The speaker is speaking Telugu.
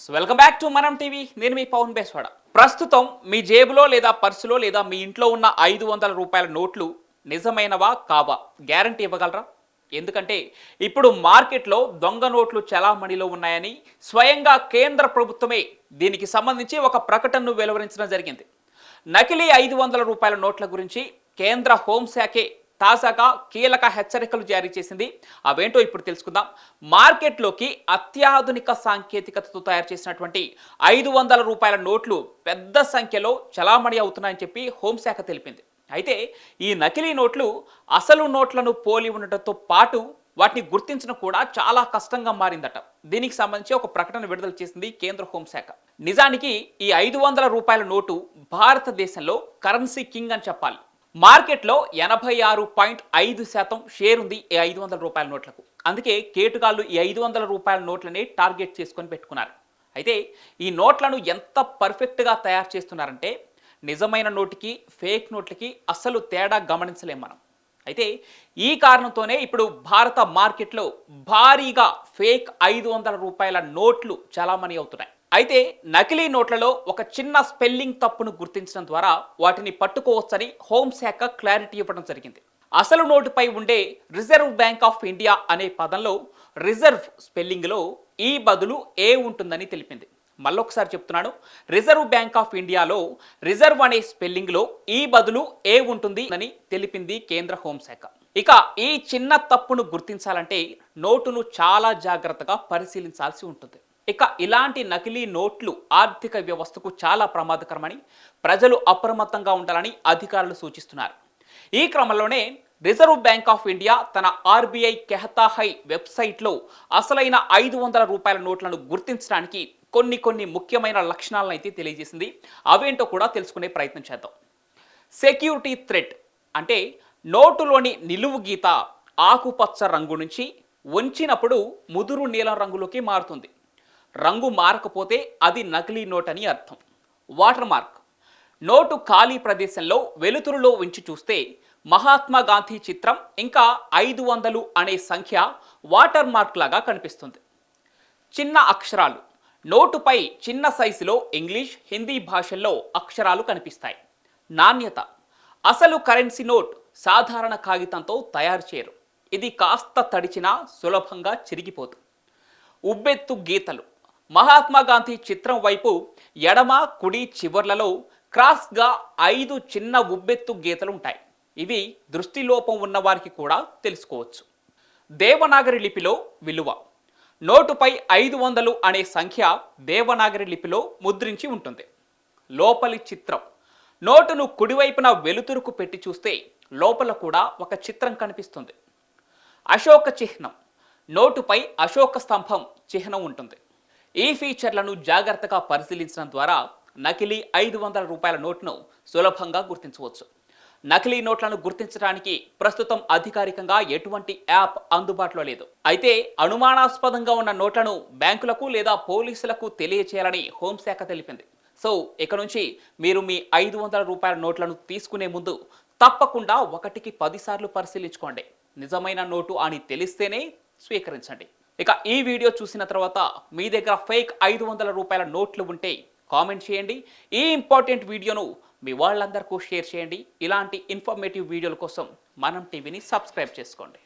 వెల్కమ్ బ్యాక్ టు మనం టీవీ. నేను మీ పవన్ బేస్వాడ. ప్రస్తుతం మీ జేబులో లేదా పర్సులో లేదా మీ ఇంట్లో ఉన్న 500 రూపాయల నోట్లు నిజమైనవా కావా గ్యారంటీ ఇవ్వగలరా? ఎందుకంటే ఇప్పుడు మార్కెట్లో దొంగ నోట్లు చలామణిలో ఉన్నాయని స్వయంగా కేంద్ర ప్రభుత్వమే దీనికి సంబంధించి ఒక ప్రకటనను వెలువరించడం జరిగింది. నకిలీ 500 రూపాయల నోట్ల గురించి కేంద్ర హోంశాఖే తాజాగా కీలక హెచ్చరికలు జారీ చేసింది. అవేంటో ఇప్పుడు తెలుసుకుందాం. మార్కెట్లోకి అత్యాధునిక సాంకేతికతతో తయారు చేసినటువంటి 500 రూపాయల నోట్లు పెద్ద సంఖ్యలో చలామణి అవుతున్నాయని చెప్పి హోంశాఖ తెలిపింది. అయితే ఈ నకిలీ నోట్లు అసలు నోట్లను పోలి ఉండటంతో పాటు వాటిని గుర్తించడం కూడా చాలా కష్టంగా మారిందట. దీనికి సంబంధించి ఒక ప్రకటన విడుదల చేసింది కేంద్ర హోంశాఖ. నిజానికి ఈ 500 రూపాయల నోటు భారతదేశంలో కరెన్సీ కింగ్ అని చెప్పాలి. మార్కెట్లో 86.5% షేర్ ఉంది ఈ 500 రూపాయల నోట్లకు. అందుకే కేటుగాళ్ళు ఈ 500 రూపాయల నోట్లని టార్గెట్ చేసుకొని పెట్టుకున్నారు. అయితే ఈ నోట్లను ఎంత పర్ఫెక్ట్గా తయారు చేస్తున్నారంటే నిజమైన నోటుకి ఫేక్ నోట్లకి అస్సలు తేడా గమనించలేం మనం. అయితే ఈ కారణంతోనే ఇప్పుడు భారత మార్కెట్లో భారీగా ఫేక్ 500 రూపాయల నోట్లు చలామణి అవుతున్నాయి. అయితే నకిలీ నోట్లలో ఒక చిన్న స్పెల్లింగ్ తప్పును గుర్తించడం ద్వారా వాటిని పట్టుకోవచ్చని హోంశాఖ క్లారిటీ ఇవ్వడం జరిగింది. అసలు నోటుపై ఉండే రిజర్వ్ బ్యాంక్ ఆఫ్ ఇండియా అనే పదంలో రిజర్వ్ స్పెల్లింగ్లో ఈ బదులు ఏ ఉంటుందని తెలిపింది. మళ్ళొకసారి చెప్తున్నాను, రిజర్వ్ బ్యాంక్ ఆఫ్ ఇండియాలో రిజర్వ్ అనే స్పెల్లింగ్లో ఈ బదులు ఏ ఉంటుంది అని తెలిపింది కేంద్ర హోంశాఖ. ఇక ఈ చిన్న తప్పును గుర్తించాలంటే నోటును చాలా జాగ్రత్తగా పరిశీలించాల్సి ఉంటుంది. ఇక ఇలాంటి నకిలీ నోట్లు ఆర్థిక వ్యవస్థకు చాలా ప్రమాదకరమని, ప్రజలు అప్రమత్తంగా ఉండాలని అధికారులు సూచిస్తున్నారు. ఈ క్రమంలోనే రిజర్వ్ బ్యాంక్ ఆఫ్ ఇండియా తన ఆర్బీఐ కెహతా హై వెబ్సైట్లో అసలైన 500 రూపాయల నోట్లను గుర్తించడానికి కొన్ని ముఖ్యమైన లక్షణాలను అయితే తెలియజేసింది. అవేంటో కూడా తెలుసుకునే ప్రయత్నం చేద్దాం. సెక్యూరిటీ థ్రెట్ అంటే నోటులోని నిలువు గీత ఆకుపచ్చ రంగు నుంచి వంచినప్పుడు ముదురు నీలం రంగులోకి మారుతుంది. రంగు మారకపోతే అది నకిలీ నోట్ అని అర్థం. వాటర్ మార్క్ నోటు ఖాళీ ప్రదేశంలో వెలుతురులో ఉంచి చూస్తే మహాత్మా గాంధీ చిత్రం ఇంకా 500 అనే సంఖ్య వాటర్ మార్క్ లాగా కనిపిస్తుంది. చిన్న అక్షరాలు నోటుపై చిన్న సైజులో ఇంగ్లీష్, హిందీ భాషల్లో అక్షరాలు కనిపిస్తాయి. నాణ్యత అసలు కరెన్సీ నోట్ సాధారణ కాగితంతో తయారు చేయరు. ఇది కాస్త తడిచినా సులభంగా చిరిగిపోతుంది. ఉబ్బెత్తు గీతలు మహాత్మా గాంధీ చిత్రం వైపు ఎడమ కుడి చివర్లలో క్రాస్గా 5 చిన్న ఉబ్బెత్తు గీతలు ఉంటాయి. ఇవి దృష్టిలోపం ఉన్న వారికి కూడా తెలుసుకోవచ్చు. దేవనాగరి లిపిలో విలువ నోటుపై 500 అనే సంఖ్య దేవనాగరి లిపిలో ముద్రించి ఉంటుంది. లోపలి చిత్రం నోటును కుడివైపున వెలుతురుకు పెట్టి చూస్తే లోపల కూడా ఒక చిత్రం కనిపిస్తుంది. అశోక చిహ్నం నోటుపై అశోక స్తంభం చిహ్నం ఉంటుంది. ఈ ఫీచర్లను జాగ్రత్తగా పరిశీలించడం ద్వారా నకిలీ 500 రూపాయల నోట్ను సులభంగా గుర్తించవచ్చు. నకిలీ నోట్లను గుర్తించడానికి ప్రస్తుతం అధికారికంగా ఎటువంటి యాప్ అందుబాటులో లేదు. అయితే అనుమానాస్పదంగా ఉన్న నోట్లను బ్యాంకులకు లేదా పోలీసులకు తెలియచేయాలని హోంశాఖ తెలిపింది. సో ఇక నుంచి మీరు మీ 500 రూపాయల నోట్లను తీసుకునే ముందు తప్పకుండా 1కి 10 సార్లు పరిశీలించుకోండి. నిజమైన నోటు అని తెలిస్తేనే స్వీకరించండి. ఇక ఈ వీడియో చూసిన తర్వాత మీ దగ్గర ఫేక్ 500 రూపాయల నోట్లు ఉంటే కామెంట్ చేయండి. ఈ ఇంపార్టెంట్ వీడియోను మీ వాళ్ళందరికీ షేర్ చేయండి. ఇలాంటి ఇన్ఫర్మేటివ్ వీడియోల కోసం మనం టీవీని సబ్స్క్రైబ్ చేసుకోండి.